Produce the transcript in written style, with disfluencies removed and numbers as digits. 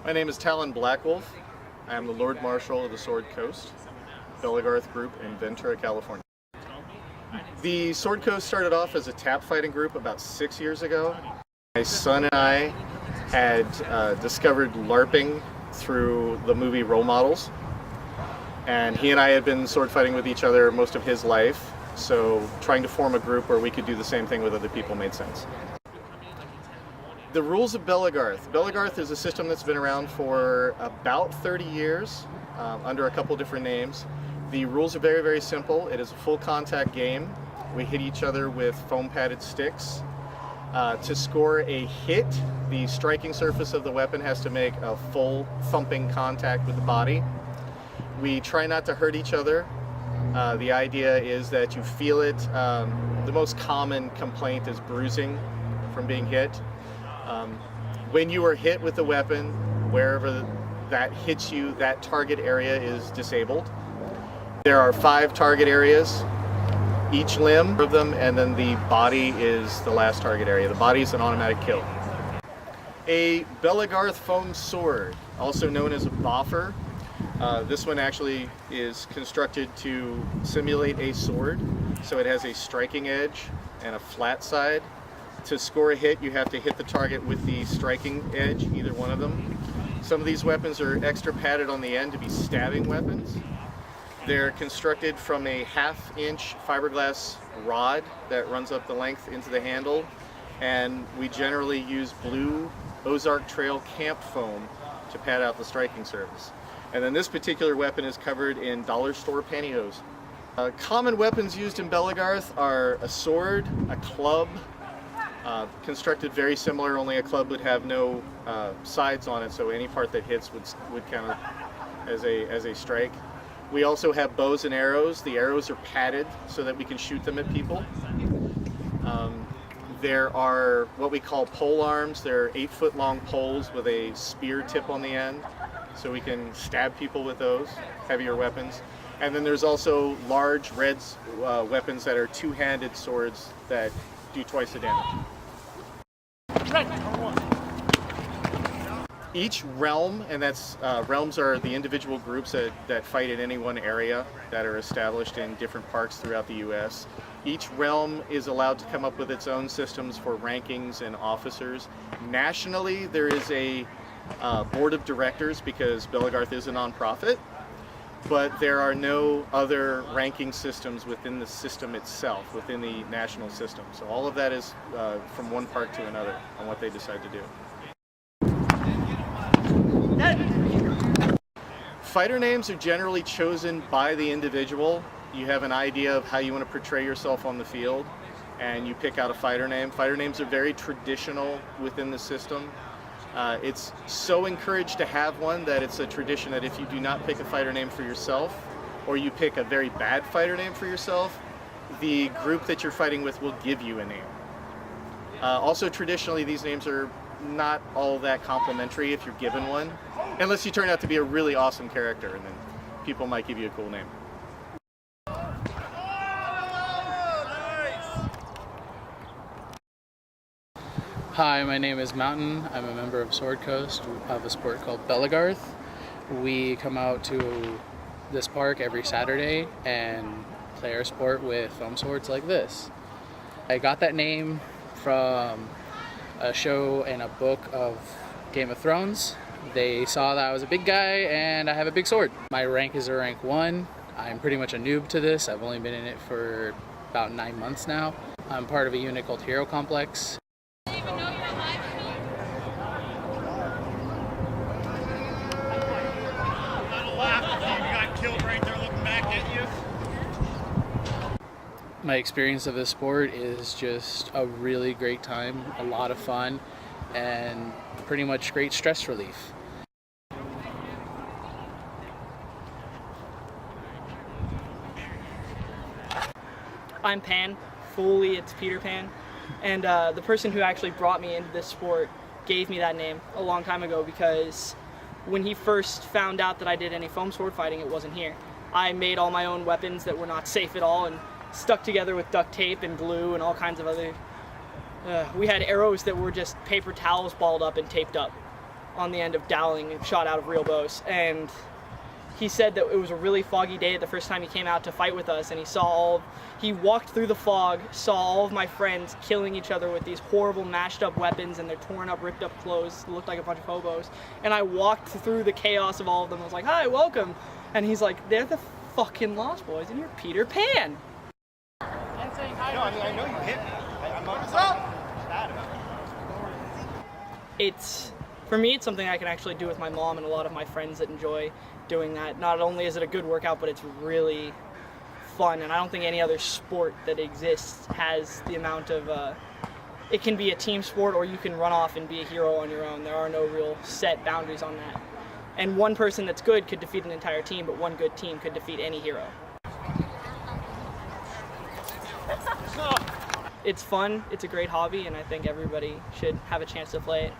My name is Talon Blackwolf. I am the Lord Marshal of the Sword Coast, Belegarth group in Ventura, California. The Sword Coast started off as a tap fighting group about 6 years ago. My son and I had discovered LARPing through the movie Role Models, and he and I had been sword fighting with each other most of his life, so trying to form a group where we could do the same thing with other people made sense. The rules of Belegarth. Belegarth is a system that's been around for about 30 years under a couple different names. The rules are very, very simple. It is a full contact game. We hit each other with foam padded sticks. To score a hit, the striking surface of the weapon has to make a full thumping contact with the body. We try not to hurt each other. The idea is that you feel it. The most common complaint is bruising from being hit. When you are hit with the weapon, wherever that hits you, that target area is disabled. There are 5 target areas, each limb of them, and then the body is the last target area. The body is an automatic kill. A Belegarth foam sword, also known as a boffer. This one actually is constructed to simulate a sword, so it has a striking edge and a flat side. To score a hit, you have to hit the target with the striking edge, either one of them. Some of these weapons are extra padded on the end to be stabbing weapons. They're constructed from a 1/2-inch fiberglass rod that runs up the length into the handle, and we generally use blue Ozark Trail camp foam to pad out the striking surface. And then this particular weapon is covered in dollar store pantyhose. Common weapons used in Belegarth are a sword, a club, constructed very similar, only a club would have no sides on it, so any part that hits would count as a strike. We also have bows and arrows. The arrows are padded so that we can shoot them at people. There are what we call pole arms. They're 8-foot long poles with a spear tip on the end, so we can stab people with those, heavier weapons. And then there's also large red weapons that are 2-handed swords that do twice the damage. Each realm, and realms are the individual groups that fight in any one area that are established in different parks throughout the U.S. Each realm is allowed to come up with its own systems for rankings and officers. Nationally, there is a board of directors because Belegarth is a nonprofit, but there are no other ranking systems within the system itself, within the national system. So all of that is from one park to another on what they decide to do. Fighter names are generally chosen by the individual. You have an idea of how you want to portray yourself on the field, and you pick out a fighter name. Fighter names are very traditional within the system. It's so encouraged to have one that it's a tradition that if you do not pick a fighter name for yourself, or you pick a very bad fighter name for yourself, the group that you're fighting with will give you a name. Also, traditionally, these names are not all that complimentary if you're given one, unless you turn out to be a really awesome character, and then people might give you a cool name. Hi, my name is Mountain. I'm a member of Sword Coast. We have a sport called Belegarth. We come out to this park every Saturday and play our sport with foam swords like this. I got that name from a show and a book of Game of Thrones. They saw that I was a big guy and I have a big sword. My rank is a rank 1. I'm pretty much a noob to this. I've only been in it for about 9 months now. I'm part of a unit called Hero Complex. My experience of this sport is just a really great time, a lot of fun, and pretty much great stress relief. I'm Pan, fully it's Peter Pan, and the person who actually brought me into this sport gave me that name a long time ago because when he first found out that I did any foam sword fighting, it wasn't here. I made all my own weapons that were not safe at all and stuck together with duct tape and glue and all kinds of other... we had arrows that were just paper towels balled up and taped up. on the end of doweling and shot out of real bows. And he said that it was a really foggy day the first time he came out to fight with us, and he walked through the fog, saw all of my friends killing each other with these horrible mashed up weapons and their torn up, ripped up clothes. It looked like a bunch of hobos. And I walked through the chaos of all of them. I was like, hi, welcome. And he's like, they're the fucking Lost Boys and you're Peter Pan. No, I know you hit me. I'm not bad about it. For me, it's something I can actually do with my mom and a lot of my friends that enjoy doing that. Not only is it a good workout, but it's really fun, and I don't think any other sport that exists has the amount of, it can be a team sport or you can run off and be a hero on your own. There are no real set boundaries on that. And one person that's good could defeat an entire team, but one good team could defeat any hero. It's fun, it's a great hobby, and I think everybody should have a chance to play it.